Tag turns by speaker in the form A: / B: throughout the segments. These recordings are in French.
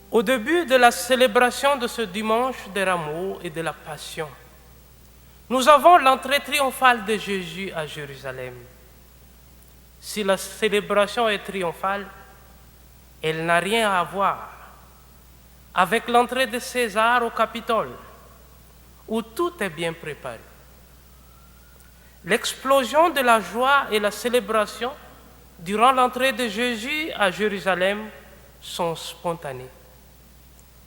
A: Au début de la célébration de ce dimanche de Rameaux et de la Passion, nous avons l'entrée triomphale de Jésus à Jérusalem. Si la célébration est triomphale, elle n'a rien à voir avec l'entrée de César au Capitole, où tout est bien préparé. L'explosion de la joie et la célébration durant l'entrée de Jésus à Jérusalem sont spontanées.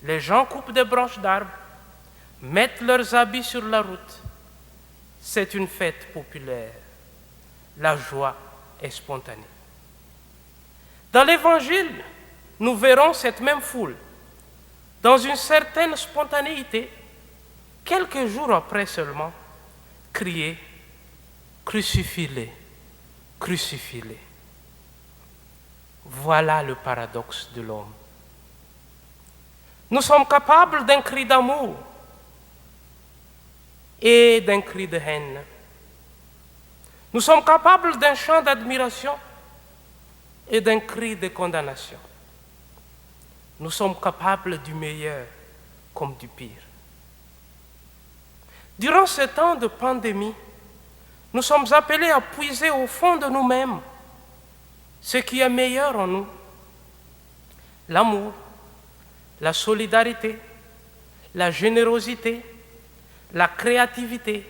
A: Les gens coupent des branches d'arbres, mettent leurs habits sur la route. C'est une fête populaire. La joie est spontanée. Dans l'Évangile, nous verrons cette même foule, dans une certaine spontanéité, quelques jours après seulement, crier « Crucifie-les, crucifie-les ». Voilà le paradoxe de l'homme. Nous sommes capables d'un cri d'amour et d'un cri de haine. Nous sommes capables d'un chant d'admiration et d'un cri de condamnation. Nous sommes capables du meilleur comme du pire. Durant ce temps de pandémie, nous sommes appelés à puiser au fond de nous-mêmes ce qui est meilleur en nous. L'amour, la solidarité, la générosité, la créativité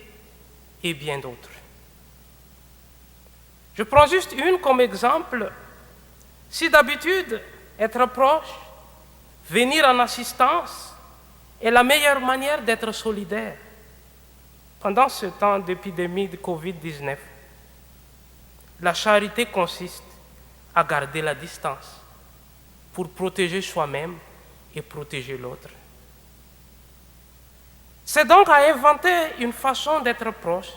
A: et bien d'autres. Je prends juste une comme exemple. Si d'habitude, être proche, venir en assistance est la meilleure manière d'être solidaire, pendant ce temps d'épidémie de Covid-19, la charité consiste à garder la distance pour protéger soi-même et protéger l'autre. C'est donc à inventer une façon d'être proche,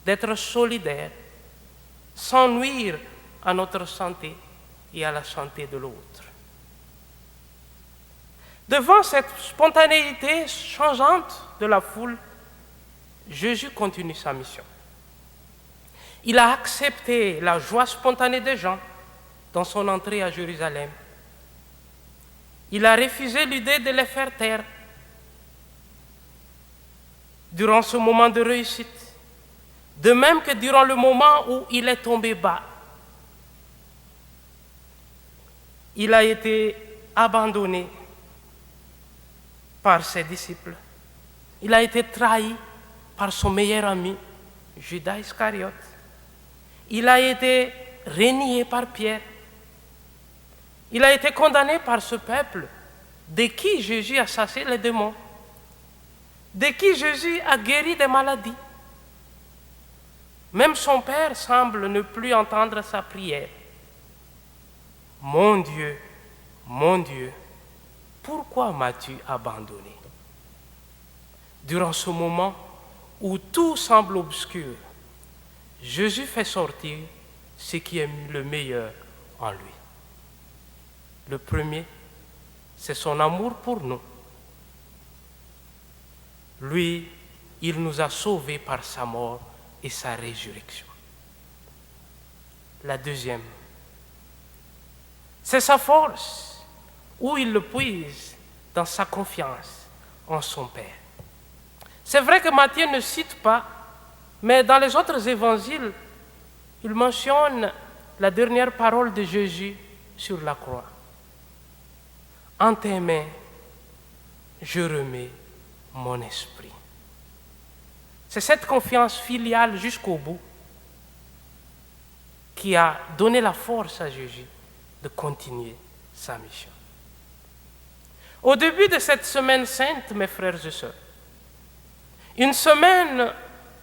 A: d'être solidaire, sans nuire à notre santé et à la santé de l'autre. Devant cette spontanéité changeante de la foule, Jésus continue sa mission. Il a accepté la joie spontanée des gens dans son entrée à Jérusalem. Il a refusé l'idée de les faire taire durant ce moment de réussite, de même que durant le moment où il est tombé bas. Il a été abandonné par ses disciples. Il a été trahi par son meilleur ami, Judas Iscariote. Il a été renié par Pierre. Il a été condamné par ce peuple de qui Jésus a chassé les démons, de qui Jésus a guéri des maladies. Même son père semble ne plus entendre sa prière. Mon Dieu, pourquoi m'as-tu abandonné? Durant ce moment où tout semble obscur, Jésus fait sortir ce qui est le meilleur en lui. Le premier, c'est son amour pour nous. Lui, il nous a sauvés par sa mort et sa résurrection. La deuxième, c'est sa force, où il le puise dans sa confiance en son Père. C'est vrai que Matthieu ne cite pas, mais dans les autres évangiles, il mentionne la dernière parole de Jésus sur la croix. En tes mains, je remets mon esprit. C'est cette confiance filiale jusqu'au bout qui a donné la force à Jésus de continuer sa mission. Au début de cette semaine sainte, mes frères et sœurs, une semaine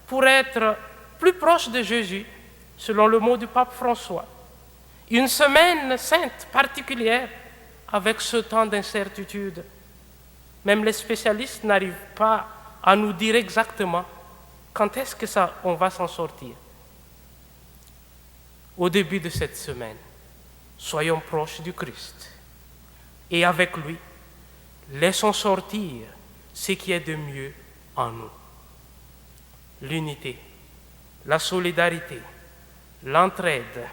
A: pour être plus proche de Jésus, selon le mot du pape François, une semaine sainte particulière avec ce temps d'incertitude. Même les spécialistes n'arrivent pas à nous dire exactement quand est-ce que on va s'en sortir. Au début de cette semaine, soyons proches du Christ et avec lui, laissons sortir ce qui est de mieux en nous. L'unité, la solidarité, l'entraide,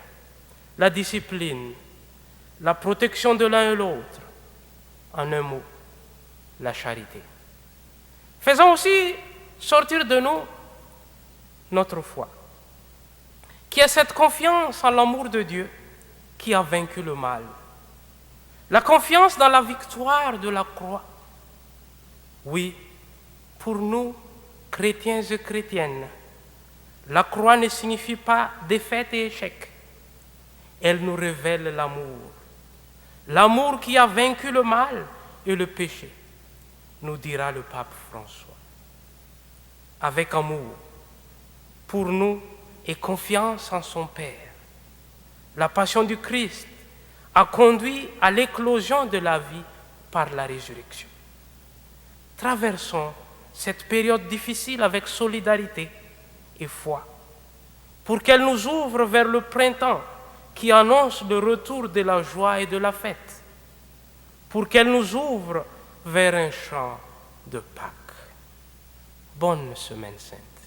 A: la discipline, la protection de l'un et l'autre, En un mot, la charité. Faisons aussi sortir de nous notre foi, qui est cette confiance en l'amour de Dieu qui a vaincu le mal. La confiance dans la victoire de la croix. Oui, pour nous, chrétiens et chrétiennes, la croix ne signifie pas défaite et échec. Elle nous révèle l'amour. L'amour qui a vaincu le mal et le péché, nous dira le pape François. Avec amour, pour nous, et confiance en son Père, la passion du Christ a conduit à l'éclosion de la vie par la résurrection. Traversons cette période difficile avec solidarité et foi, pour qu'elle nous ouvre vers le printemps qui annonce le retour de la joie et de la fête, pour qu'elle nous ouvre vers un champ de Pâques. Bonne semaine sainte.